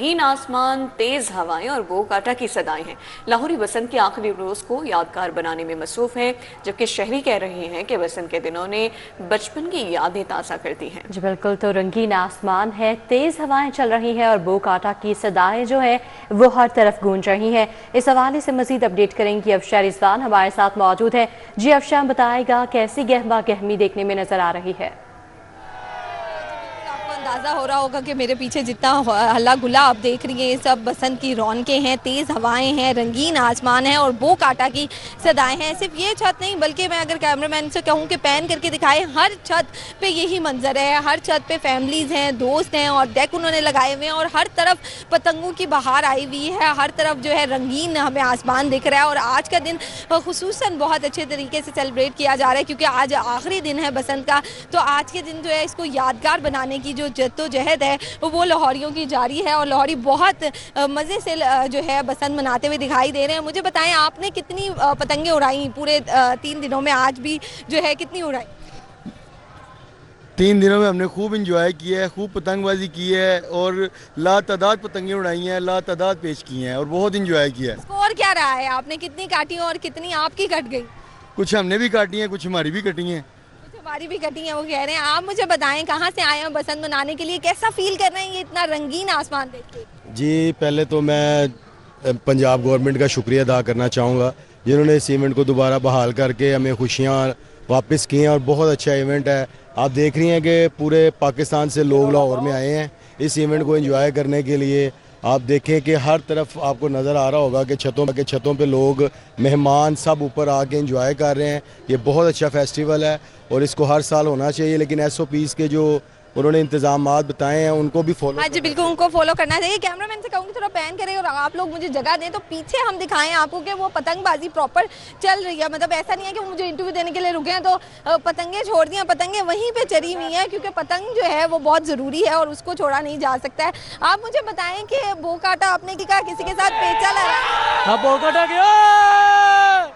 रंगीन आसमान, तेज हवाएं और बो काटा की सदाएं हैं। लाहौरी बसंत के आखिरी रोज को यादगार बनाने में मसरूफ हैं, जबकि शहरी कह रहे हैं कि बसंत के दिनों ने बचपन की यादें ताज़ा करती हैं। जी बिल्कुल, तो रंगीन आसमान है, तेज हवाएं चल रही हैं और बो काटा की सदाएं जो है वो हर तरफ गूंज रही हैं। इस हवाले से मजीद अपडेट करेंगी अफशा रिजवान हमारे साथ मौजूद है। जी अफशा, बताएगा कैसी गहमा गहमी देखने में नजर आ रही है? अंदाज़ा हो रहा होगा कि मेरे पीछे जितना हल्ला गुल्ला आप देख रही हैं, ये सब बसंत की रौनकें हैं, तेज़ हवाएं हैं, रंगीन आसमान है और बो काटा की सदाएं हैं। सिर्फ ये छत नहीं, बल्कि मैं अगर कैमरामैन से कहूँ कि पैन करके दिखाएं, हर छत पे यही मंजर है। हर छत पे फैमिलीज़ हैं, दोस्त हैं और डेक उन्होंने लगाए हुए हैं और हर तरफ पतंगों की बहार आई हुई है। हर तरफ जो है रंगीन हमें आसमान दिख रहा है और आज का दिन खुसूसन बहुत अच्छे तरीके से सेलिब्रेट किया जा रहा है, क्योंकि आज आखिरी दिन है बसंत का। तो आज के दिन जो है इसको यादगार बनाने की जो जद्दोजहद है वो लाहौरियों की जारी है और लाहौरी बहुत मज़े से जो है बसंत मनाते हुए दिखाई दे रहे हैं। मुझे बताएं, आपने कितनी पतंगे उड़ाई पूरे 3 दिनों में? आज भी जो है कितनी उड़ाई? 3 दिनों में हमने खूब इंजॉय किया है, खूब पतंगबाजी की है और लातादाद पतंगे उड़ाई हैं, लातादाद पेश की हैं और बहुत इंजॉय किया है। स्कोर क्या रहा है? आपने कितनी काटी और कितनी आपकी कट गई? कुछ हमने भी काटी हैं, कुछ हमारी भी कटी हैं। हमारी भी कटी है, वो कह रहे हैं। आप मुझे बताएं, कहाँ से आए हैं बसंत मनाने के लिए? कैसा फील कर रहे हैं ये इतना रंगीन आसमान देख के? जी, पहले तो मैं पंजाब गवर्नमेंट का शुक्रिया अदा करना चाहूँगा, जिन्होंने इस इवेंट को दोबारा बहाल करके हमें खुशियाँ वापस की हैं और बहुत अच्छा इवेंट है। आप देख रही हैं कि पूरे पाकिस्तान से लोग लाहौर में आए हैं इस इवेंट को एंजॉय करने के लिए। आप देखें कि हर तरफ आपको नज़र आ रहा होगा कि छतों पे लोग मेहमान सब ऊपर आके एंजॉय कर रहे हैं। ये बहुत अच्छा फेस्टिवल है और इसको हर साल होना चाहिए, लेकिन SOPs के जो उन्होंने इंतजाम बताए हैं उनको भी फॉलो। हाँ जी बिल्कुल, उनको फॉलो करना चाहिए। कैमरामैन से कहूँगी थोड़ा पैन करें और आप लोग मुझे जगह दें तो पीछे हम दिखाएं आपको कि वो पतंगबाजी प्रॉपर चल रही है। मतलब ऐसा नहीं है कि वो मुझे इंटरव्यू देने के लिए रुके हैं तो पतंगे छोड़ दिए, पतंगे वहीं पे चढ़ी हुई हैं, क्योंकि पतंग जो है वो बहुत ज़रूरी है और उसको छोड़ा नहीं जा सकता है। आप मुझे बताएं कि बो काटा आपने क्या किसी के साथ पेचा लगा? बो काटा गया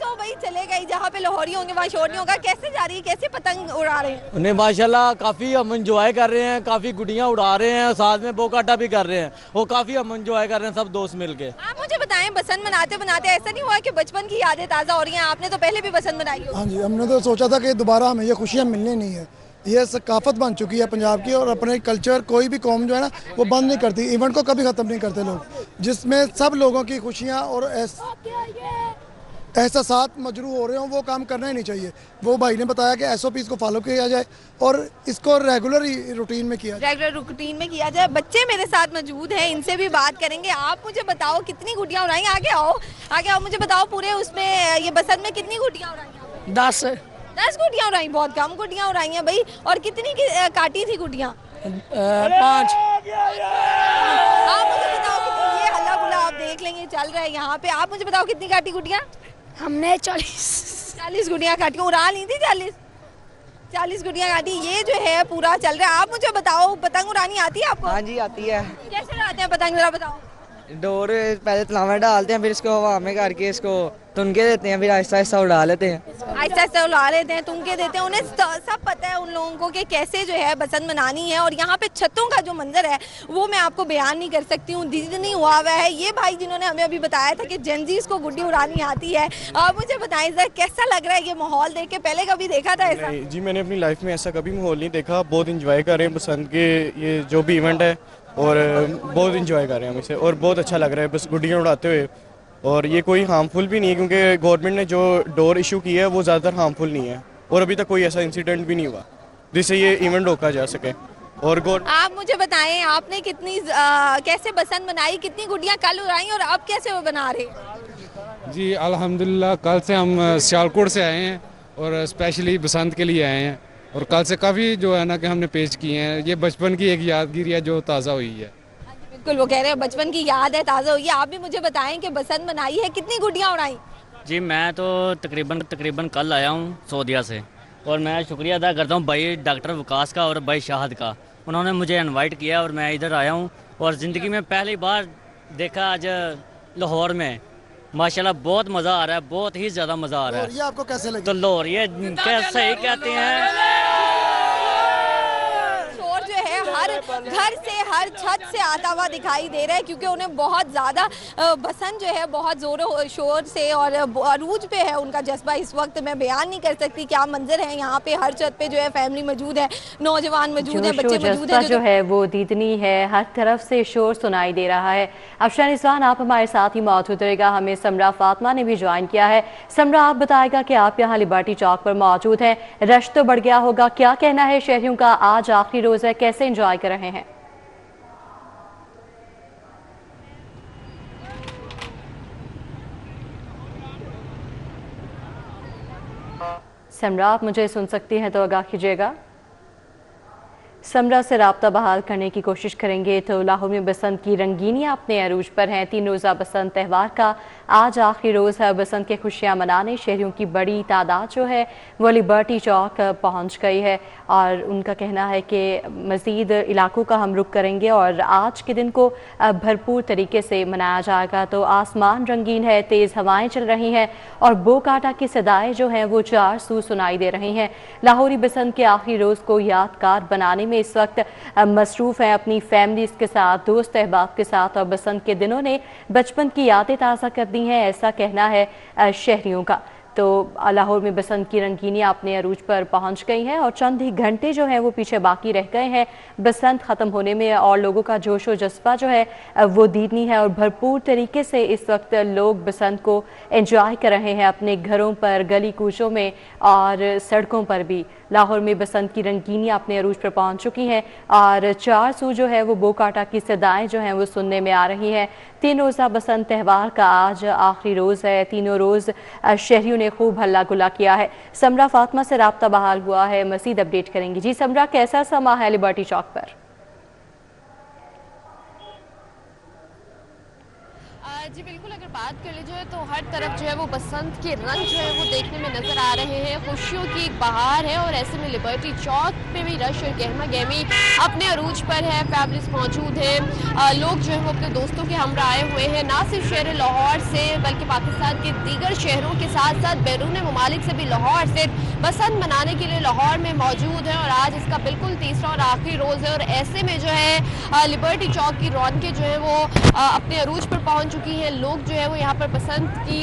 तो भाई चलेगा ही, जहाँ पे लाहौरी होंगे वहाँ शोर नहीं होगा। कैसे जा रही है, कैसे पतंग उड़ा रहे हैं? उन्हें माशाल्लाह काफ़ी हम इंजॉय कर रहे हैं, काफ़ी गुड़ियाँ उड़ा रहे हैं, साथ में बो काटा भी कर रहे हैं। वो काफ़ी हम इंजॉय कर रहे हैं सब दोस्त मिलके। आप मुझे बताएं, बसंत मनाते बनाते ऐसा नहीं हुआ कि बचपन की यादें ताज़ा हो रही हैं? आपने तो पहले भी बसंत मनाई हो। हाँ जी, हमने तो सोचा था कि दोबारा हमें ये खुशियाँ मिलनी नहीं है। ये सकाफत बन चुकी है पंजाब की और अपने कल्चर कोई भी कौम जो है ना वो बंद नहीं करती। इवेंट को कभी ख़त्म नहीं करते लोग, जिसमें सब लोगों की खुशियाँ और एहसासात मजरू हो रहे हों, वो काम करना ही नहीं चाहिए। वो भाई ने बताया कि SOPs को फॉलो किया जाए और इसको रेगुलर रूटीन में किया जाए। बच्चे मेरे साथ मौजूद हैं, इनसे भी बात करेंगे। आप मुझे बताओ कितनी गुड़ियाँ उड़ाई? आगे आओ, मुझे बताओ पूरे उसमें ये बसंत में कितनी गुड़ियाँ उड़ाई? 10 गुड़ियाँ उड़ाई। बहुत कम गुड़ियाँ उड़ाई हैं भाई। और कितनी की काटी थी गुड़ियाँ? 5। आप मुझे बताओ कितनी? ये हल्ला गुल्ला आप देख लेंगे चल रहा है यहाँ पे। आप मुझे बताओ कितनी काटी गुड़ियाँ? हमने 40 गुड़ियाँ काटी। उड़ा ली थी 40 गुड़ियाँ काटी। ये जो है पूरा चल रहा है। आप मुझे बताओ, पतंग उड़ानी आती है आपको? हाँ जी आती है। कैसे उड़ाते हैं पतंग, जरा बताओ। डोर पहले तलावा डालते हैं, फिर इसको हवा में करके इसको तुनके देते हैं, फिर आहिस्ता आहिस्ता उड़ा लेते हैं। आहिस्ता आहिस्ता उड़ा लेते हैं, तुनके देते हैं। उन्हें सब पता है उन लोगों को कि कैसे जो है बसंत मनानी है। और यहाँ पे छतों का जो मंजर है वो मैं आपको बयान नहीं कर सकती हूँ। नहीं हुआ हुआ है ये भाई जिन्होंने हमें अभी बताया था कि जेनजीज को गुड्डी उड़ानी आती है। आप मुझे बताएं सर, कैसा लग रहा है ये माहौल देख के? पहले कभी देखा था ऐसा? जी, मैंने अपनी लाइफ में ऐसा कभी माहौल नहीं देखा। बहुत इंजॉय कर रहे हैं बसंत के ये जो भी इवेंट है और बहुत इंजॉय कर रहे हैं हम इसे और बहुत अच्छा लग रहा है बस गुड्डियाँ उड़ाते हुए। और ये कोई हार्मफुल भी नहीं है, क्योंकि गवर्नमेंट ने जो डोर इशू किया है वो ज़्यादातर हार्मफुल नहीं है और अभी तक कोई ऐसा इंसिडेंट भी नहीं हुआ जिससे ये इवेंट रोका जा सके। और आप मुझे बताएं, आपने कितनी कैसे बसंत मनाई? कितनी गुड्डियाँ कल उड़ाई और अब कैसे वो बना रहे? जी अल्हम्दुलिल्लाह, कल से हम सियालकोट से आए हैं और स्पेशली बसंत के लिए आए हैं और कल से काफ़ी जो है ना कि हमने पेश किए हैं। ये बचपन की एक यादगिरी है जो ताज़ा हुई है। बिल्कुल, वो कह रहे हैं बचपन की याद है ताज़ा हुई है। आप भी मुझे बताएं कि बसंत मनाई है, कितनी गुड्डियाँ उड़ाई? जी मैं तो तकरीबन कल आया हूँ सऊदीया से और मैं शुक्रिया अदा करता हूँ भाई डॉक्टर वकास का और भाई शाहद का। उन्होंने मुझे इनवाइट किया और मैं इधर आया हूँ और ज़िंदगी में पहली बार देखा आज लाहौर में। माशाल्लाह बहुत मज़ा आ रहा है, बहुत ही ज़्यादा मज़ा आ रहा है। ये आपको कैसे लगा? तो लाहौर ये कैसे ही कहते हैं, शोर जो है हर घर से, हर छत से आता हुआ दिखाई दे रहा है, क्योंकि उन्हें बहुत ज़्यादा बसंत जो है बहुत ज़ोरों शोर से और अरूज पे है उनका जज्बा। इस वक्त मैं बयान नहीं कर सकती क्या मंजर है यहाँ पे। हर छत पे जो है फैमिली मौजूद है, नौजवान मौजूद है, बच्चे मौजूद है, जो है वो दीदनी है, हर तरफ से शोर सुनाई दे रहा है। अफशान रिजवान, आप हमारे साथ ही मौजूद रहेगा। हमें समरा फातिमा ने भी ज्वाइन किया है। समरा, आप बताएगा कि आप यहाँ लिबर्टी चौक पर मौजूद हैं, रश तो बढ़ गया होगा, क्या कहना है शहरियों का? आज आखिरी रोज है, कैसे एंजॉय कर रहे हैं? समरा, आप मुझे सुन सकती हैं तो आगाह कीजिएगा। समरा से राब्ता बहाल करने की कोशिश करेंगे। तो लाहौर में बसंत की रंगीनियां अपने अरूज पर हैं। 3 रोज़ा बसंत त्यौहार का आज आखिरी रोज़ है। बसंत के खुशियां मनाने शहरियों की बड़ी तादाद जो है वो लिबर्टी चौक पहुंच गई है और उनका कहना है कि मज़ीद इलाकों का हम रुख करेंगे और आज के दिन को भरपूर तरीके से मनाया जाएगा। तो आसमान रंगीन है, तेज़ हवाएँ चल रही हैं और बो काटा की सदाएँ जो हैं वो 4 सू सुनाई दे रही हैं। लाहौरी बसंत के आखिरी रोज़ को यादगार बनाने में इस वक्त मसरूफ़ हैं, अपनी फैमिलीज़ के साथ, दोस्त अहबाब के साथ, और बसंत के दिनों ने बचपन की यादें ताज़ा कर दी हैं, ऐसा कहना है शहरियों का। तो लाहौर में बसंत की रंगीनियां अपने अरूज पर पहुंच गई हैं और चंद ही घंटे जो हैं वो पीछे बाकी रह गए हैं बसंत ख़त्म होने में और लोगों का जोश व जज्बा जो है वो दीदनी है और भरपूर तरीके से इस वक्त लोग बसंत को एंजॉय कर रहे हैं अपने घरों पर, गली कूचों में और सड़कों पर भी। लाहौर में बसंत की रंगीनियां अपने अरूज पर पहुंच चुकी हैं और 4 सू जो है वो बो काटा की सदाएँ जो हैं वो सुनने में आ रही हैं। 3 रोज़ा बसंत त्यौहार का आज आखिरी रोज़ है। तीनों रोज़ शहरियों ने खूब हल्ला गुल्ला किया है। समरा फातिमा से राब्ता बहाल हुआ है, मज़ीद अपडेट करेंगी। जी समरा, कैसा समा है लिबर्टी चौक पर? जी बिल्कुल, अगर बात कर ली जाए तो हर तरफ जो है वो बसंत के रंग जो है वो देखने में नज़र आ रहे हैं। खुशियों की एक बहार है और ऐसे में लिबर्टी चौक पे भी रश और गहमा गहमी अपने अरूज पर है। फैमिलीज मौजूद है, लोग जो है वो अपने दोस्तों के हमरा आए हुए हैं, ना सिर्फ शहर लाहौर से बल्कि पाकिस्तान के दीगर शहरों के साथ साथ बैरून ममालिक से भी लाहौर से बसंत मनाने के लिए लाहौर में मौजूद है। और आज इसका बिल्कुल तीसरा और आखिरी रोज़ है और ऐसे में जो है लिबर्टी चौक की रौनकें जो है वो अपने अरूज पर पहुँच चुकी हैं। लोग जो है वो यहाँ पर बसंत की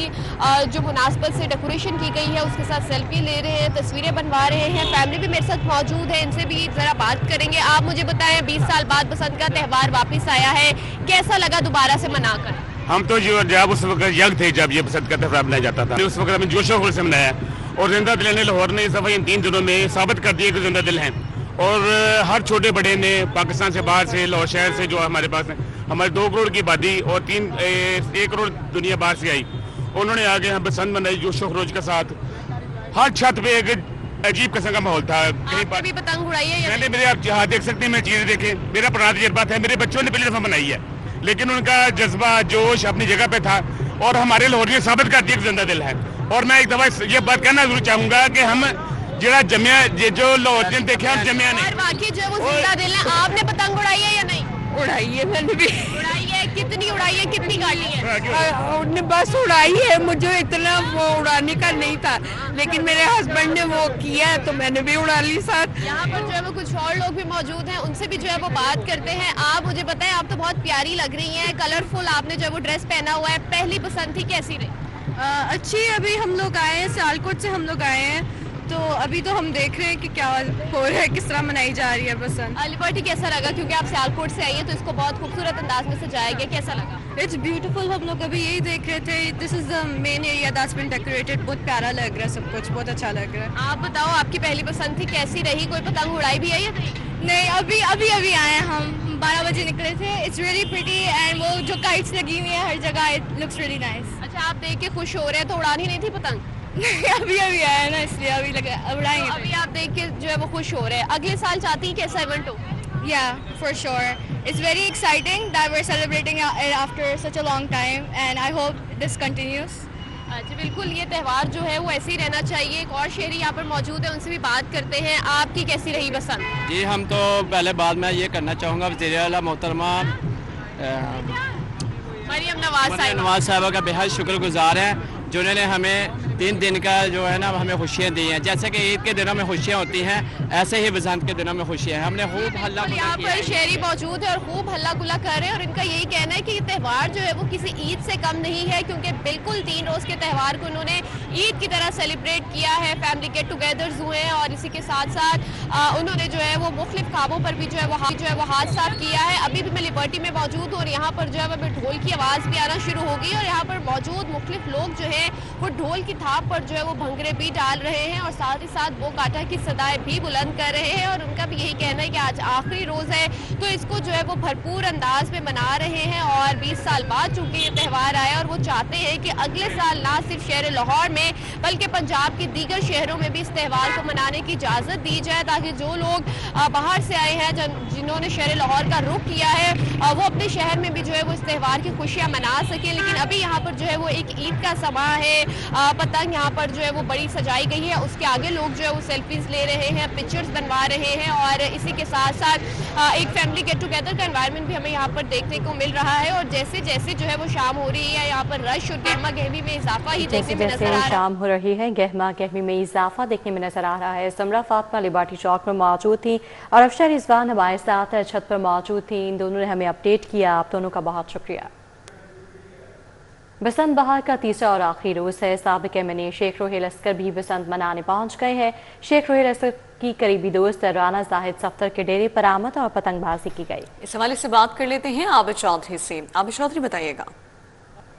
जो मुनासबत से डेकोरेशन की गई है उसके साथ सेल्फी ले रहे हैं, तस्वीरें बनवा रहे हैं। फैमिली भी मेरे साथ मौजूद है, इनसे भी ज़रा बात करेंगे। आप मुझे बताएं, 20 साल बाद बसंत का त्यौहार वापस आया है, कैसा लगा दोबारा से मनाकर? हम तो जब उस वक्त यंग थे जब ये बसंत का त्यौहार मनाया जाता था, उस वक्त हमें जोशो खरोश से मनाया और जिंदा दिल ने लाहौर ने इस दफ़ा इन 3 दिनों में साबित कर दिया कि जिंदा दिल हैं। और हर छोटे बड़े ने पाकिस्तान से बाहर से, लाहौर शहर से जो हमारे पास है, हमारे 2 करोड़ की आबादी और 1 करोड़ दुनिया बाहर से आई, उन्होंने आगे हम बसंत मनाई जोशो खरोश के साथ। हर छत पे एक अजीब किस्म का माहौल था। कहीं पर भी पतंग उड़ाई है? मैंने मेरे आप जहाँ देख सकते हैं, मैं चीज़ें देखे, मेरा पुराना तजर्बा था, मेरे बच्चों ने पहली दफ़ा मनाई है, लेकिन उनका जज्बा जोश अपनी जगह पे था और हमारे लाहौर ने साबित कर दिया कि जिंदा दिल है। और मैं एक दफ़ा ये बात कहना जरूर चाहूँगा कि हम जरा जमिया जो लाहौर ने देखे हम जमिया नहीं, वाकई जो है वो जिंदा दिल है। आपने पतंग उड़ाई है या नहीं? उड़ाई है, मैंने भी उड़ाई है। कितनी उड़ाई है, कितनी गाड़ी है? उन्होंने बस उड़ाई है, मुझे इतना वो उड़ाने का नहीं था, लेकिन मेरे हस्बैंड ने वो किया तो मैंने भी उड़ा ली साथ। यहाँ पर जो है वो कुछ और लोग भी मौजूद हैं, उनसे भी जो है वो बात करते हैं। आप मुझे बताएं, आप तो बहुत प्यारी लग रही हैं, कलरफुल आपने जो है वो ड्रेस पहना हुआ है। पहली बसंत कैसी रही? अच्छी। अभी हम लोग आए हैं, सियालकोट से हम लोग आए हैं, तो अभी तो हम देख रहे हैं कि क्या हो रहा है, किस तरह मनाई जा रही है बसंत। लिबर्टी कैसा लगा? क्योंकि आप सियालकोट से आई हैं तो इसको बहुत खूबसूरत अंदाज में सजाया गया, कैसा लगा? It's beautiful. हम लोग अभी यही देख रहे थे, this is the main area that's been decorated. बहुत प्यारा लग रहा है, सब कुछ बहुत अच्छा लग रहा है। आप बताओ, आपकी पहली बसंत कैसी रही? कोई पतंग उड़ाई भी है या नहीं? अभी आए हैं हम, 12 बजे निकले थे। इट्स रियली प्रिटी एंड वो जो काइट्स लगी हुई है हर जगह, इट लुक्स रियली नाइस। अच्छा, आप देख के खुश हो रहे हैं तो उड़ानी नहीं थी पतंग? अभी आया ना, इसलिए अभी उड़ाएंगे। अभी आप देख के जो है वो खुश हो रहे हैं। अगले साल चाहती हैं कैसा इवेंट हो? Yeah, for sure. It's very exciting that we're celebrating it after such a long time, and I hope this continues. जी बिल्कुल, ये त्यौहार जो है वो ऐसे ही रहना चाहिए। एक और शहरी यहाँ पर मौजूद है, उनसे भी बात करते हैं। आपकी कैसी रही बसंत? जी हम तो पहले बाद में ये करना चाहूँगा, वज़ीर-ए-आला मोहतरमा मरियम नवाज साहिबा का बेहद शुक्रगुजार हैं, जिन्होंने हमें 3 दिन का जो है ना हमें खुशियाँ दी हैं। जैसे कि ईद के दिनों में खुशियाँ होती हैं, ऐसे ही बसंत के दिनों में खुशियाँ हैं। हमने खूब हल्ला गुल्ला यहाँ किया पर है। शहरी मौजूद है और खूब हल्ला गुल्ला कर रहे हैं और इनका यही कहना है कि ये त्यौहार जो है वो किसी ईद से कम नहीं है, क्योंकि बिल्कुल 3 रोज़ के त्यौहार को उन्होंने ईद की तरह सेलिब्रेट किया है। फैमिली गेट टुगेदर्स हुए हैं और इसी के साथ साथ उन्होंने जो है वो मुख्तलिफ कामों पर भी जो है वो हाथ साफ किया है। अभी भी मैं लिबर्टी में मौजूद हूँ और यहाँ पर जो है वो ढोल की आवाज़ भी आना शुरू होगी और यहाँ पर मौजूद मुख्तलिफ लोग जो है वो ढोल की थाप पर जो है वो भंगड़े भी डाल रहे हैं और साथ ही साथ वो काटा की सदाएं भी बुलंद कर रहे हैं। और उनका भी यही कहना है कि आज आखिरी रोज़ है तो इसको जो है वो भरपूर अंदाज में मना रहे हैं और 20 साल बाद चूंकि ये त्यौहार आया और वो चाहते हैं कि अगले साल ना सिर्फ शहर लाहौर में बल्कि पंजाब के दीगर शहरों में भी इस त्यौहार को मनाने की इजाज़त दी जाए, ताकि जो लोग बाहर से आए हैं जिन्होंने शहर लाहौर का रुख किया है वो अपने शहर में भी जो है वो इस त्यौहार की खुशियाँ मना सकें। लेकिन अभी यहाँ पर जो है वो एक ईद का समा है, पतंग यहाँ पर जो है वो बड़ी सजाई गई है, उसके आगे लोग जो है वो सेल्फीज ले रहे हैं, पिक्चर्स बनवा रहे हैं और इसी के साथ साथ एक फैमिली गेट टुगेदर का एनवायरनमेंट भी हमें यहाँ पर देखने को मिल रहा है। और जैसे जैसे जो है वो शाम हो रही है यहाँ पर रश और गहमा गहमी में इजाफा ही देखने में नजर आ रहा है। शाम हो रही है, गहमा गहमी में इजाफा देखने में नजर आ रहा है। समरा फातिमा लिबर्टी चौक पर मौजूद थी और अफशा रिजवान हमारे साथ छत पर मौजूद थी। इन दोनों ने हमें अपडेट किया, आप दोनों का बहुत शुक्रिया। बसंत बहार का तीसरा और आखिरी रोज़ है। साबिक एमएनए शेख रोहेल असगर भी बसंत मनाने पहुंच गए हैं। शेख रोहेल असगर की करीबी दोस्त राना जाहिद सफ्तर के डेरे पर आमद और पतंगबाजी की गई। इस हवाले से बात कर लेते हैं आबिद चौधरी से। आबिद चौधरी बताइएगा।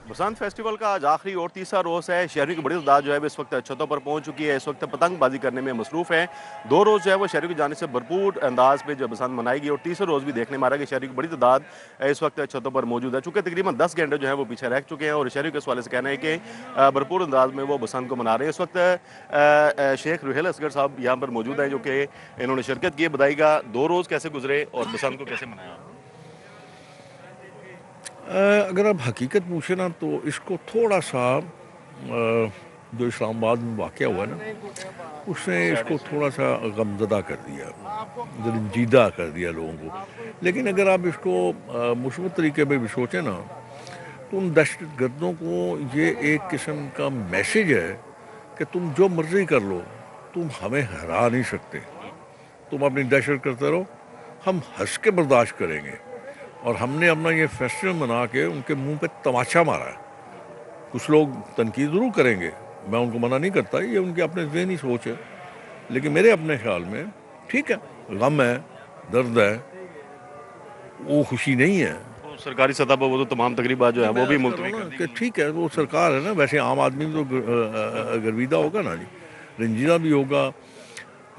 बसंत फेस्टिवल का आज आखिरी और तीसरा रोज़ है। शहरों की बड़ी तादाद जो है इस वक्त छतों पर पहुंच चुकी है। इस वक्त पतंगबाजी करने में मसरूफ़ है। 2 रोज़ जो है वो शहरों की जाने से भरपूर अंदाज पे जो बसंत मनाएगी और तीसरे रोज़ भी देखने में आ रहा है कि शहरों की बड़ी तादाद इस वक्त छतों पर मौजूद है। चूँकि तकरीबन 10 घंटे जो है वो पीछे रह चुके हैं और शहरों के इस हवाले से कहना है कि भरपूर अंदाज में वो बसंत को मना रहे हैं। इस वक्त शेख रोहेल असगर साहब यहाँ पर मौजूद हैं जो कि इन्होंने शिरकत की है। बताइएगा 2 रोज़ कैसे गुजरे और बसंत को कैसे मनाया? अगर आप हकीकत पूछे ना तो इसको थोड़ा सा जो इस्लामाबाद में वाक़या हुआ ना उसने इसको थोड़ा सा गमज़दा कर दिया, रंजीदा कर दिया लोगों को। लेकिन अगर आप इसको मुस्बत तरीके पे भी सोचें ना तो उन दहशत गर्दों को ये एक किस्म का मैसेज है कि तुम जो मर्ज़ी कर लो, तुम हमें हरा नहीं सकते। तुम अपनी दहशत करते रहो, हम हंस के बर्दाश्त करेंगे। और हमने अपना ये फेस्टिवल मना के उनके मुंह पे तमाचा मारा है। कुछ लोग तनकीद ज़रूर करेंगे, मैं उनको मना नहीं करता, ये उनके अपने ज़हनी सोच है। लेकिन मेरे अपने ख्याल में ठीक है, गम है, दर्द है, वो खुशी नहीं है। तो सरकारी सतह पर वो तो तमाम तकरीबात जो है वो भी मुलतवी कर दी। ठीक है, वो सरकार है ना, वैसे आम आदमी तो गर्विदा होगा ना जी, रंजीदा भी होगा।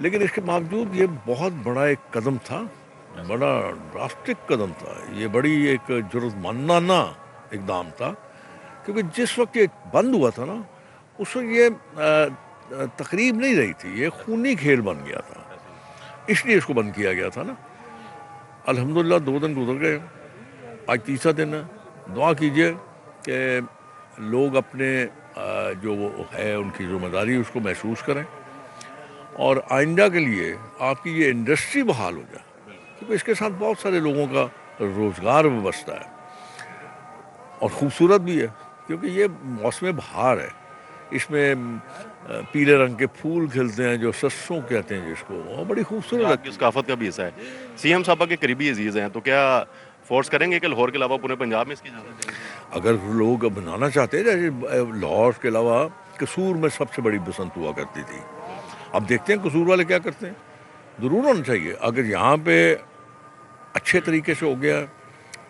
लेकिन इसके बावजूद ये बहुत बड़ा एक कदम था, बड़ा ड्रास्टिक कदम था, ये बड़ी एक जुर्माना इकदाम था। क्योंकि जिस वक्त ये बंद हुआ था ना उस वक्त ये तकरीब नहीं रही थी, ये खूनी खेल बन गया था, इसलिए इसको बंद किया गया था ना। अल्हम्दुलिल्लाह 2 दिन गुजर गए, आज तीसरा दिन है। दुआ कीजिए कि लोग अपने जो वो है उनकी जिम्मेदारी उसको महसूस करें और आइंदा के लिए आपकी ये इंडस्ट्री बहाल हो जाए, क्योंकि इसके साथ बहुत सारे लोगों का रोज़गार व्यवस्था है और ख़ूबसूरत भी है। क्योंकि ये मौसम बहार है, इसमें पीले रंग के फूल खिलते हैं जो सरसों कहते हैं जिसको, वो बड़ी खूबसूरत सकाफत का भी हिस्सा है। सीएम साहब के करीबी अजीज़ हैं, तो क्या फोर्स करेंगे कि लाहौर के अलावा पूरे पंजाब में इसकी इजाज़त देंगे? अगर लोग बनाना चाहते हैं, जैसे लाहौर के अलावा कसूर में सबसे बड़ी बसंत हुआ करती थी। अब देखते हैं कसूर वाले क्या करते हैं। ज़रूर होना चाहिए। अगर यहाँ पे अच्छे तरीके से हो गया,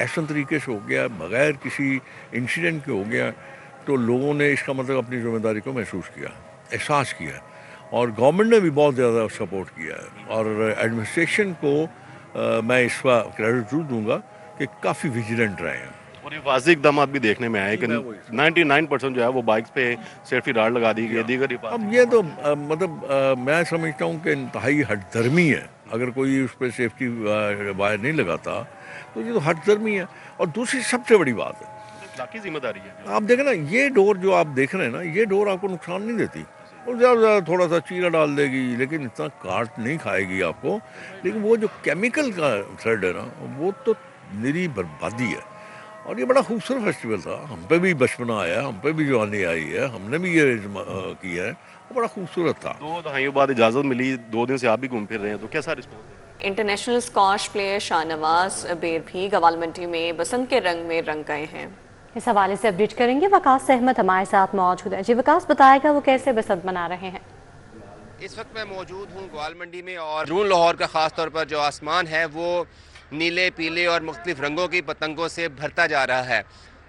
ऐसा तरीके से हो गया, बग़ैर किसी इंसिडेंट के हो गया, तो लोगों ने इसका मतलब अपनी ज़िम्मेदारी को महसूस किया, एहसास किया और गवर्नमेंट ने भी बहुत ज़्यादा सपोर्ट किया है। और एडमिनिस्ट्रेशन को मैं इसका क्रेडिट जरूर दूंगा कि काफ़ी विजिलेंट रहे हैं। और ये वाज़ेह इक़दाम भी देखने में आए कि 99% जो है वो बाइक्स पे सेफ्टी राड लगा दी गई, दीगर अब ये तो मतलब मैं समझता हूँ कि इंतहाई हठधर्मी है। अगर कोई उस पर सेफ्टी वायर नहीं लगाता तो ये तो हठधर्मी है। और दूसरी सबसे बड़ी बात है, इखलाकी जिम्मेदारी है। आप देखें ना, ये डोर जो आप देख रहे हैं ना, ये डोर आपको नुकसान नहीं देती, और ज़्यादा थोड़ा सा चीरा डाल देगी, लेकिन इतना काट नहीं खाएगी आपको। लेकिन वो जो केमिकल का थ्रेड है ना, वो तो निरी बर्बादी है। और ये बड़ा खूबसूरत फेस्टिवल था। हम पे भी बचपना आया, हम पे भी जवानी आई है, हमने भी ये किया है, वो बड़ा खूबसूरत था। 2 दहाइयों बाद इजाज़त मिली, 2 दिन से आप भी घूम फिर रहे हैं, तो कैसा response? International squash player Shahnawaz बेर भी गवालमंडी में बसंत के रंग में रंग गए हैं। इस हवाले से अपडेट करेंगे वकास अहमद हमारे साथ मौजूद है। जी वकास, बताएगा वो कैसे बसंत मना रहे हैं? इस वक्त मैं मौजूद हूँ ग्वालमंडी में और अंदरून लाहौर का ख़ास तौर पर जो आसमान है वो नीले, पीले और मुख्तलिफ रंगों की पतंगों से भरता जा रहा है।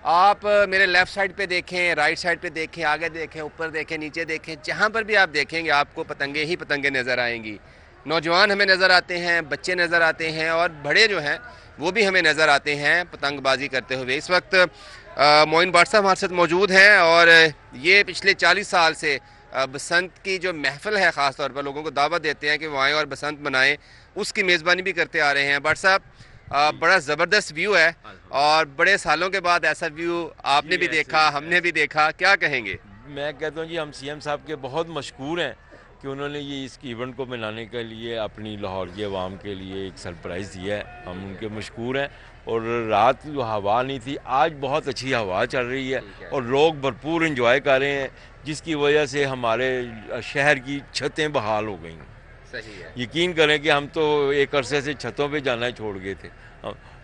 आप मेरे लेफ़्ट साइड पे देखें, राइट साइड पे देखें, आगे देखें, ऊपर देखें, नीचे देखें, जहाँ पर भी आप देखेंगे आपको पतंगे ही पतंगे नज़र आएंगी। नौजवान हमें नज़र आते हैं, बच्चे नज़र आते हैं और बड़े जो हैं वो भी हमें नज़र आते हैं पतंगबाजी करते हुए। इस वक्त मोइन भाट साहब हमारे साथ मौजूद हैं और ये पिछले 40 साल से बसंत की जो महफिल है ख़ास तौर पर लोगों को दावत देते हैं कि वो आएँ और बसंत मनाएं, उसकी मेज़बानी भी करते आ रहे हैं। भाट साहब, बड़ा ज़बरदस्त व्यू है और बड़े सालों के बाद ऐसा व्यू आपने भी देखा, हमने भी देखा, क्या कहेंगे? मैं कहता हूँ जी, हम सीएम साहब के बहुत मशकूर हैं कि उन्होंने ये इस इवेंट को मनाने के लिए अपनी लाहौर की आवाम के लिए एक सरप्राइज़ दिया है। हम उनके मशकूर हैं। और रात जो हवा नहीं थी, आज बहुत अच्छी हवा चल रही है और लोग भरपूर इंजॉय कर रहे हैं, जिसकी वजह से हमारे शहर की छतें बहाल हो गई। सही है। यकीन करें कि हम तो एक अरसे से छतों पे जाना ही छोड़ गए थे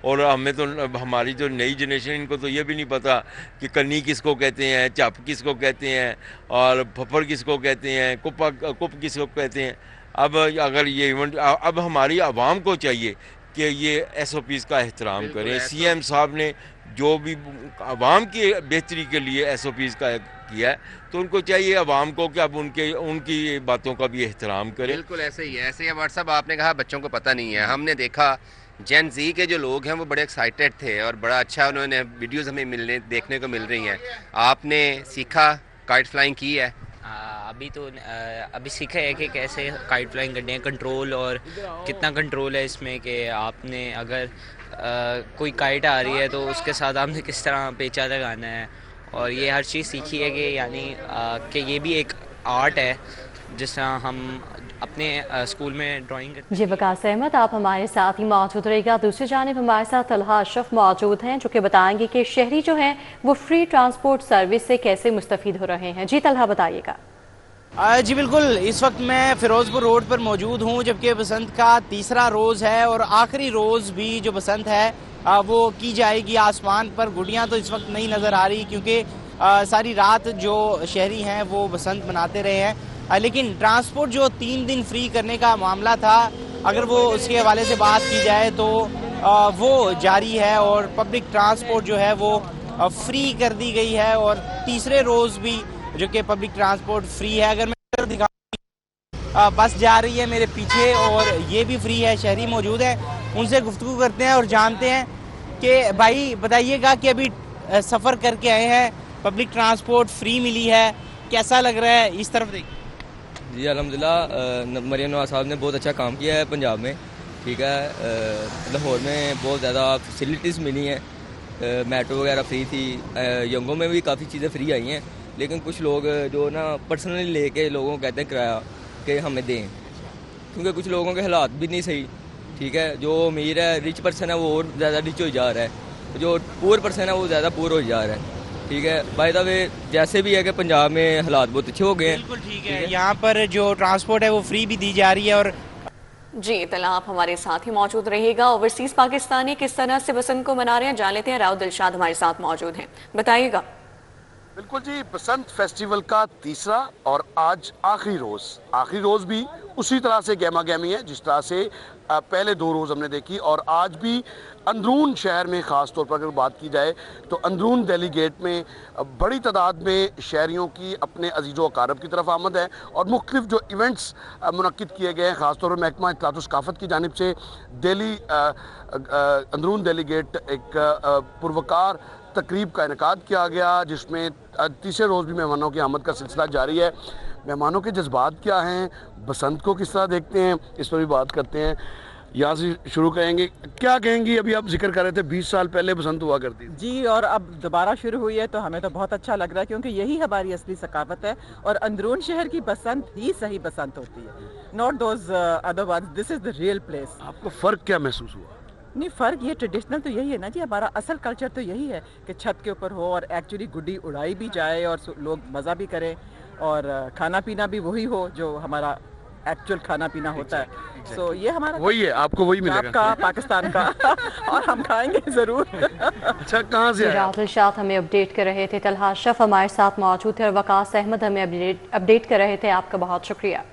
और हमें तो, हमारी जो नई जनरेशन, इनको तो ये भी नहीं पता कि कन्नी किसको कहते हैं, चप किसको कहते हैं और फफर किसको कहते हैं, कुप किसको कहते हैं। अब अगर ये इवेंट, अब हमारी आवाम को चाहिए कि ये SOPs का एहतराम करें। सीएम साहब ने जो भी आवाम की बेहतरी के लिए SOPs का किया है, तो उनको चाहिए आवाम को कि अब उनकी बातों का भी एहतराम करें। बिल्कुल ऐसे ही है। ऐसे ही व्हाट्सअप आपने कहा बच्चों को पता नहीं है, हमने देखा जेन जी के जो लोग हैं वो बड़े एक्साइटेड थे और बड़ा अच्छा उन्होंने वीडियोज़ हमें देखने को मिल रही हैं। आपने सीखा, काइट फ्लाइंग की है? अभी सीखा है कि कैसे काइट फ्लाइंग करनी है, कंट्रोल और कितना कंट्रोल है इसमें कि आपने अगर कोई काइट आ रही है तो उसके साथ आपने किस तरह पेचा लगाना है, और ये हर चीज़ सीखी है कि यानी कि ये भी एक आर्ट है जिस तरह हम अपने स्कूल में ड्राइंग करते हैं। जी वकास अहमद, आप हमारे साथ ही मौजूद रहेगा। दूसरी जानिब हमारे साथ तलहा अशरफ मौजूद हैं जो कि बताएंगे कि शहरी जो हैं वो फ्री ट्रांसपोर्ट सर्विस से कैसे मुस्तफ़ीद हो रहे हैं। जी तलहा, बताइएगा। जी बिल्कुल, इस वक्त मैं फिरोजपुर रोड पर मौजूद हूँ, जबकि बसंत का तीसरा रोज़ है और आखिरी रोज़ भी जो बसंत है वो की जाएगी। आसमान पर गुड़ियाँ तो इस वक्त नहीं नज़र आ रही क्योंकि सारी रात जो शहरी हैं वो बसंत मनाते रहे हैं, लेकिन ट्रांसपोर्ट जो 3 दिन फ्री करने का मामला था, अगर वो उसके हवाले से बात की जाए तो वो जारी है और पब्लिक ट्रांसपोर्ट जो है वो फ्री कर दी गई है और तीसरे रोज़ भी जो कि पब्लिक ट्रांसपोर्ट फ्री है। अगर मैं दिखाऊं, बस जा रही है मेरे पीछे और ये भी फ्री है। शहरी मौजूद है, उनसे गुफ्तगू करते हैं और जानते हैं कि भाई बताइएगा कि अभी सफ़र करके आए हैं, पब्लिक ट्रांसपोर्ट फ्री मिली है, कैसा लग रहा है? इस तरफ देखिए। जी अल्हम्दुलिल्लाह, मरियम नवाज साहब ने बहुत अच्छा काम किया है पंजाब में। ठीक है, लाहौर में बहुत ज़्यादा फैसिलिटीज़ मिली हैं, मेट्रो वगैरह फ्री थी, यंगों में भी काफ़ी चीज़ें फ्री आई हैं, लेकिन कुछ लोग जो ना पर्सनली लेके लोगों को कहते हैं किराया कि हमें दें, क्योंकि कुछ लोगों के हालात भी नहीं सही। ठीक है, जो अमीर है, रिच पर्सन है, वो और ज़्यादा रिच हो जा रहा है, जो पुअर पर्सन है वो ज़्यादा पुअर हो जा रहा है। ठीक है, बाय द वे जैसे भी है कि पंजाब में हालात बहुत अच्छे हो गए हैं। बिल्कुल ठीक है, यहाँ पर जो ट्रांसपोर्ट है वो फ्री भी दी जा रही है। और जी तला, आप हमारे साथ ही मौजूद रहिएगा। ओवरसीज पाकिस्तानी किस तरह से बसंत को मना रहे हैं, जान लेते हैं। राव दिलशाद हमारे साथ मौजूद हैं, बताइएगा। बिल्कुल जी, बसंत फेस्टिवल का तीसरा और आज आखिरी रोज़ भी उसी तरह से गहमा गहमी है जिस तरह से पहले 2 रोज़ हमने देखी, और आज भी अंदरून शहर में ख़ास तौर पर अगर बात की जाए तो अंदरून दिल्ली गेट में बड़ी तादाद में शहरियों की अपने अजीज़ो अकारब की तरफ आमद है और मुख्तलिफ जो इवेंट्स मुनक्किद किए गए हैं, ख़ास तौर पर महकमा इत्तलात सकाफ़त की जानिब से दिल्ली अंदरून दिल्ली गेट एक पुरवकार तकरीब का इनेकाद किया गया, जिसमें तीसरे रोज़ भी मेहमानों की आमद का सिलसिला जारी है। मेहमानों के जज्बात क्या हैं, बसंत को किस तरह देखते हैं, इस पर भी बात करते हैं। यहाँ से शुरू करेंगे, क्या कहेंगी? अभी आप जिक्र कर रहे थे 20 साल पहले बसंत हुआ करती थी। जी, और अब दोबारा शुरू हुई है तो हमें तो बहुत अच्छा लग रहा है क्योंकि यही हमारी असली सकाफत है और अंदरून शहर की बसंत ही सही बसंत होती है, not those other ones. This is the real place. आपको फ़र्क क्या महसूस हुआ? नहीं, फ़र्क ये ट्रेडिशनल तो यही है ना जी, हमारा असल कल्चर तो यही है कि छत के ऊपर हो और एक्चुअली गुड्डी उड़ाई भी जाए और लोग मज़ा भी करें और खाना पीना भी वही हो जो हमारा एक्चुअल खाना पीना होता है। सो ये हमारा वही है, आपको वही मिलेगा का पाकिस्तान का और हम खाएंगे ज़रूर। अच्छा, कहाँ से आया? राहुल शाह हमें अपडेट कर रहे थे, तलहा अशरफ हमारे साथ मौजूद थे और वकास अहमद हमें अपडेट कर रहे थे। आपका बहुत शुक्रिया।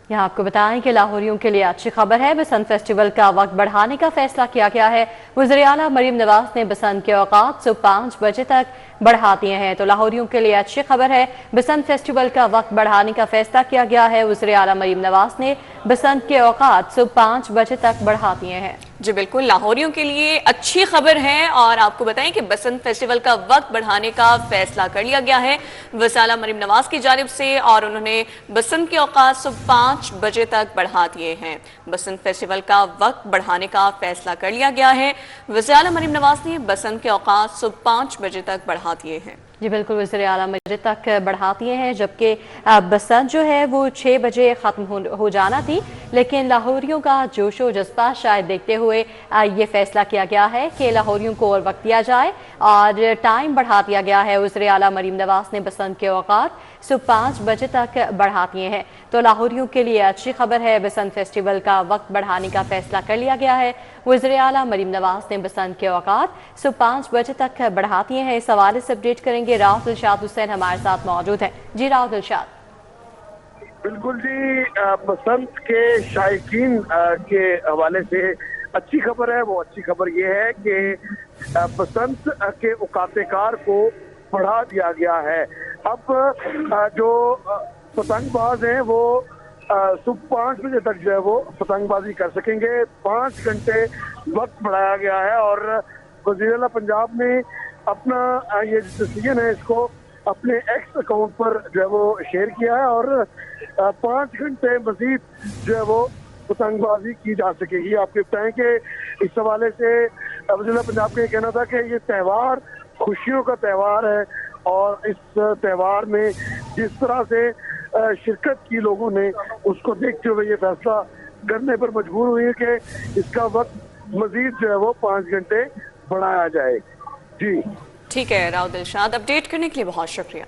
यहाँ आपको बताएं कि लाहौरियों के लिए अच्छी खबर है, बसंत फेस्टिवल का वक्त बढ़ाने का फैसला किया गया है। वज़ीर आला मरीम नवाज ने बसंत के औकात सुबह 5 बजे तक बढ़ा दिए हैं। तो लाहौरियों के लिए अच्छी खबर है, बसंत फेस्टिवल का वक्त बढ़ाने का फैसला किया गया है। वज़ीर आला मरीम नवाज ने बसंत के औकात सुबह 5 बजे तक बढ़ा दिए हैं। जी बिल्कुल, लाहौरियों के लिए अच्छी खबर है और आपको बताएं कि बसंत फेस्टिवल का वक्त बढ़ाने का फैसला कर लिया गया है वज़ीर आला मरीम नवाज की जानिब से और उन्होंने बसंत के औकात सुबह 5 बजे तक बढ़ा दिए हैं। बसंत फेस्टिवल का वक्त बढ़ाने का फैसला कर लिया गया है। वज़ीर आला मरीम नवाज ने बसंत के औकात सुबह 5 बजे तक बढ़ा दिए हैं। जी बिल्कुल, वज़ीर आला बजे तक बढ़ा दिए हैं, जबकि बसंत जो है वो 6 बजे ख़त्म हो जाना थी, लेकिन लाहौरियों का जोशो जज्बा शायद देखते हुए ये फैसला किया गया है कि लाहौरियों को और वक्त दिया जाए और टाइम बढ़ा दिया गया है। वज़ीर आला मरीम नवाज ने बसंत के औकात सुबह 5 बजे तक बढ़ा दिए हैं। तो लाहौरियों के लिए अच्छी खबर है, बसंत फेस्टिवल का वक्त बढ़ाने का फैसला कर लिया गया है। वज़ीर आला मरीम नवाज ने बसंत के औकात सुबह 5 बजे तक बढ़ा दिए हैं। इस हवाले से अपडेट करेंगे, राव दिलशाद हुसैन हमारे साथ मौजूद हैं। जी राव दिलशाद। बिल्कुल जी, बसंत के शायकीन के हवाले से अच्छी खबर है। वो अच्छी खबर ये है कि बसंत के औकात-ए-कार को बढ़ा दिया गया है। अब जो पतंगबाज हैं वो सुबह 5 बजे तक जो है वो पतंगबाजी कर सकेंगे। 5 घंटे वक्त बढ़ाया गया है और वज़ीर आला पंजाब ने अपना ये डिसीजन है इसको अपने एक्स अकाउंट पर जो है वो शेयर किया है और 5 घंटे मजीद जो है वो पतंगबाजी की जा सकेगी। आपको बताएं कि इस हवाले से वज़ीर आला पंजाब का ये कहना था कि ये त्यौहार खुशियों का त्यौहार है और इस त्यौहार में जिस तरह से शिरकत की लोगों ने उसको देखते हुए ये फैसला करने पर मजबूर हुई है कि इसका वक्त मजीद जो है वो 5 घंटे बढ़ाया जाए। जी ठीक है राव दिलशाद, अपडेट करने के लिए बहुत शुक्रिया।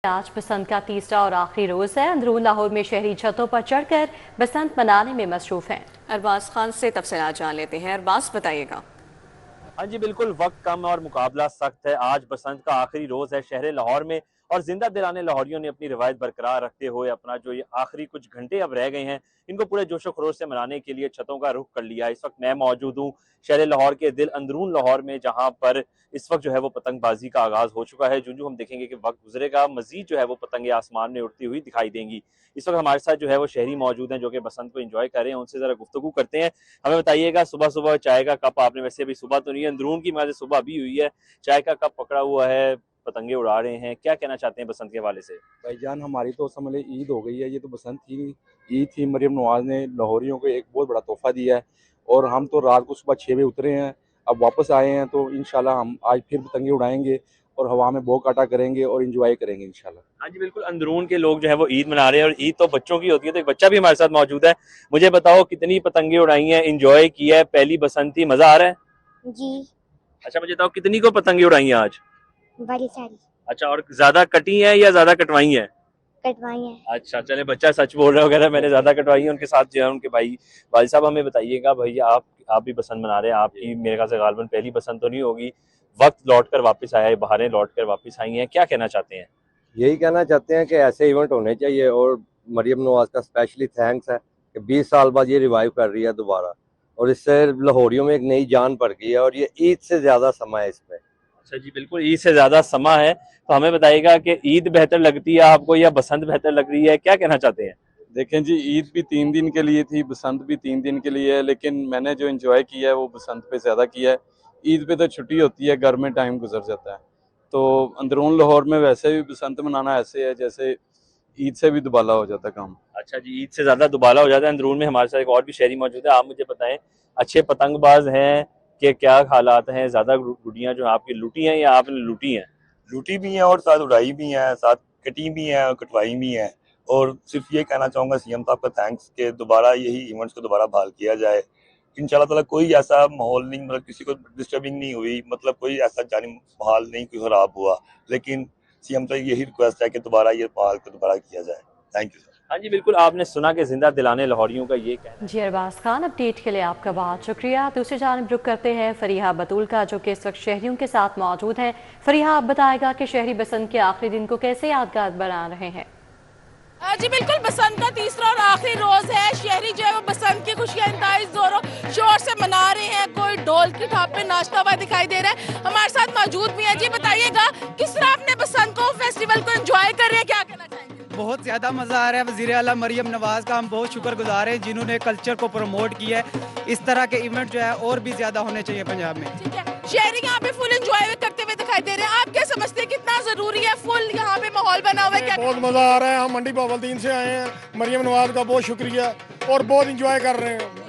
आज बसंत का तीसरा और आखिरी रोज है। अंदरून लाहौर में शहरी छतों पर चढ़कर बसंत मनाने में मसरूफ हैं। अरबाज खान से तफसीलात जान लेते हैं। अरबाज बताइएगा। हाँ जी बिल्कुल, वक्त कम और मुकाबला सख्त है। आज बसंत का आखिरी रोज है शहर लाहौर में और जिंदा दिलाने लाहौरियों ने अपनी रवायत बरकरार रखते हुए अपना जो ये आखिरी कुछ घंटे अब रह गए हैं इनको पूरे जोशो खरोश से मनाने के लिए छतों का रुख कर लिया। इस वक्त मैं मौजूद हूँ शहर लाहौर के दिल अंदरून लाहौर में, जहाँ पर इस वक्त जो है वो पतंगबाजी का आगाज हो चुका है। जो हम देखेंगे कि वक्त गुजरेगा मजीद जो है वो पतंगे आसमान में उड़ती हुई दिखाई देंगी। इस वक्त हमारे साथ जो है वो शहरी मौजूद हैं जो कि बसंत को एंजॉय कर रहे हैं, उनसे जरा गुफ्तगू करते हैं। हमें बताइएगा, सुबह सुबह चाय का कप आपने, वैसे अभी सुबह तो नहीं है, अंदरून की वजह से सुबह अभी हुई है, चाय का कप पकड़ा हुआ है, पतंगे उड़ा रहे हैं, क्या कहना चाहते हैं बसंत के हवाले से? भाईजान हमारी तो समझ लें ईद हो गई है, ये तो बसंत की ईद थी। मरीम नवाज ने लाहौरियों को एक बहुत बड़ा तोहफा दिया है और हम तो रात को सुबह 6 बजे उतरे हैं, अब वापस आए हैं, तो इंशाल्लाह हम आज फिर पतंगे उड़ाएंगे और हवा में बो काटा करेंगे और इंजॉय करेंगे इंशाल्लाह। हाँ जी बिल्कुल, अंदरून के लोग जो है वो ईद मना रहे हैं और ईद तो बच्चों की होती है, तो एक बच्चा भी हमारे साथ मौजूद है। मुझे बताओ कितनी पतंगे उड़ाई हैं, इंजॉय किया है, पहली बसंत थी, मजा आ रहा है? जी। अच्छा मुझे बताओ कितनी को पतंगे उड़ाई हैं आज? बड़ी सारी। अच्छा, और ज्यादा कटी हैं या ज्यादा कटवाई हैं? कटवाई हैं। अच्छा चले, बच्चा सच बोल रहा है वगैरह, मैंने ज्यादा कटवाई है। उनके साथ जो है उनके भाई वालिद साहब, हमें बताइएगा भैया आप भी बसंत मना रहे हैं, आपकी मेरे ख्याल से गालबन पहली बसंत तो नहीं होगी, वक्त लौट कर वापस आया है, बहारें लौट कर वापस आई हैं, क्या कहना चाहते हैं? यही कहना चाहते हैं कि ऐसे इवेंट होने चाहिए और मरीम नवाज का स्पेशली थैंक्स है कि 20 साल बाद ये रिवाइव कर रही है दोबारा और इससे लाहौरियों में एक नई जान पड़ गई है और ये ईद से ज्यादा समा है इसमें। अच्छा जी बिल्कुल, ईद से ज्यादा समा है, तो हमें बताइएगा कि ईद बेहतर लगती है आपको या बसंत बेहतर लग रही है, क्या कहना चाहते हैं? देखें जी, ईद भी 3 दिन के लिए थी, बसंत भी 3 दिन के लिए है, लेकिन मैंने जो एंजॉय किया है वो बसंत पे ज़्यादा किया है। ईद पे तो छुट्टी होती है, घर में टाइम गुजर जाता है, तो अंदरून लाहौर में वैसे भी बसंत मनाना ऐसे है जैसे ईद से भी दुबाला हो जाता है काम। अच्छा जी, ईद से ज़्यादा दुबाला हो जाता है। अंदरून में हमारे साथ एक और भी शहरी मौजूद है, आप मुझे बताएं अच्छे पतंगबाज हैं कि क्या हालात हैं, ज़्यादा गुड़ियाँ जो आपकी लूटी हैं या आपने लूटी हैं? लूटी भी हैं और साथ उड़ाई भी हैं, साथ कटी भी हैं और कटवाई भी हैं और सिर्फ ये कहना चाहूँगा सीएम साहब का थैंक्स कि दोबारा यही इवेंट्स को दोबारा बहाल किया जाए इंशाल्लाह ताला। कोई ऐसा माहौल नहीं, मतलब किसी को डिस्टर्बिंग नहीं हुई, मतलब कोई ऐसा जानी माहौल नहीं कोई खराब हुआ, लेकिन सीएम से यही रिक्वेस्ट है कि दोबारा ये माहौल को दोबारा किया जाए। Thank you sir. हाँ जी बिल्कुल, आपने सुना कि जिंदा दिलाने लाहौरियों का ये कहना। जी अरबाज खान, अपडेट के लिए आपका बहुत शुक्रिया। दूसरी जानिब रुख करते हैं फरीहा बतूल का, जो कि इस वक्त शहरियों के साथ मौजूद हैं। फरीहा, आप बताएगा कि शहरी बसंत के आखिरी दिन को कैसे यादगार बना रहे हैं? जी बिल्कुल, बसंत का तीसरा और आखिरी रोज है। शहरी जो है वो बसंत की खुशियां इंतहाई जोरों शोर से मना रहे हैं। कोई ढोल की थाप पे नाचता हुआ दिखाई दे रहा है। हमारे साथ मौजूद भी है। जी बताइएगा, किस तरह अपने बसंत को, फेस्टिवल को एंजॉय कर रहे हैं, क्या कहना चाहेंगे? बहुत ज़्यादा मज़ा आ रहा है। वज़ीर आला मरियम नवाज़ का हम बहुत शुक्रगुजार हैं जिन्होंने कल्चर को प्रमोट किया है। इस तरह के इवेंट जो है और भी ज़्यादा होने चाहिए पंजाब में। ठीक है, शहरी यहाँ पे फुल एंजॉय करते हुए दिखाई दे रहे हैं। आप क्या समझते हैं, कितना जरूरी है फुल यहाँ पे माहौल बना हुआ है? क्या बहुत मज़ा आ रहा है। हम मंडी बहावलदीन से आए हैं। मरियम नवाज का बहुत शुक्रिया और बहुत इंजॉय कर रहे हैं।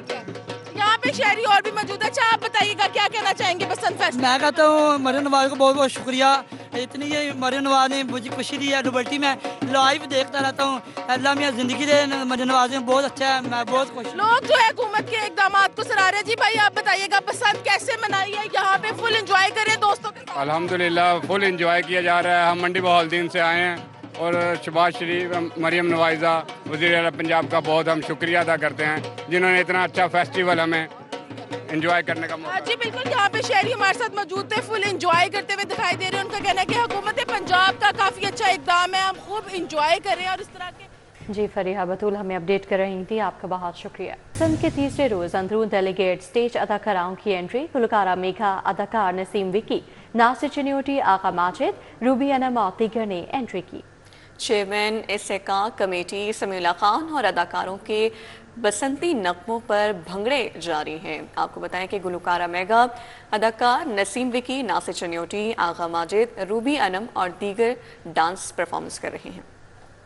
यहाँ पे शहरी और भी मौजूद है। अच्छा, आप बताइएगा क्या कहना चाहेंगे बसंत फेस्टिवल? मैं कहता हूँ मरियम नवाज को बहुत बहुत शुक्रिया। इतनी ये मरियम नवाज ने मुझे खुशी दी है। लिबर्टी में लाइव देखता रहता हूँ। अल्लाह मियाँ जिंदगी दे। मरियम नवाज में बहुत अच्छा है, मैं बहुत खुश। लोग जो है हुकूमत के इकदाम को सराह रहे हैं। जी भाई, आप बताइएगा बसंत कैसे मनाई है? यहाँ पे फुल एंजॉय करें दोस्तों के साथ? अल्हम्दुलिल्लाह फुल एंजॉय किया जा रहा है। हम मंडी बहावलदीन से आए हैं और शहबाज शरीफ, मरियम नवाज़ा, वज़ीर आला पंजाब का बहुत हम शुक्रिया अदा करते हैं जिन्होंने इतना अच्छा फेस्टिवल हमें एंजॉय करने का मौका। जी बिल्कुल, यहाँ पे शहरी हमारे साथ मौजूद थे, फुल एंजॉय करते हुए दिखाई दे रहे हैं। उनका कहना है कि हुकूमत पंजाब का काफ़ी अच्छा इकदाम है, हम खूब एंजॉय कर रहे हैं। और इस तरह के जी फरीहा बतूल हमें अपडेट कर रही थी, आपका बहुत शुक्रिया। बसंत के तीसरे रोज अंदरून डेलीगेट स्टेज अदाकाराओं की एंट्री। गुलकारा मेघा, अदाकार नसीम विकी, नासिर चिन्योटी, आगा माजिद, रूबी अनम और दीगर ने एंट्री की। चेयरमैन इस्तेकाक कमेटी समीउल्लाह खान और अदाकारों के बसंती नगमों पर भंगड़े जारी हैं। आपको बताएं कि गुलकारा मेगा, अदाकार नसीम विकी, नासिर चिन्योटी, आगा माजिद, रूबी अनम और दीगर डांस परफॉर्मेंस कर रहे हैं।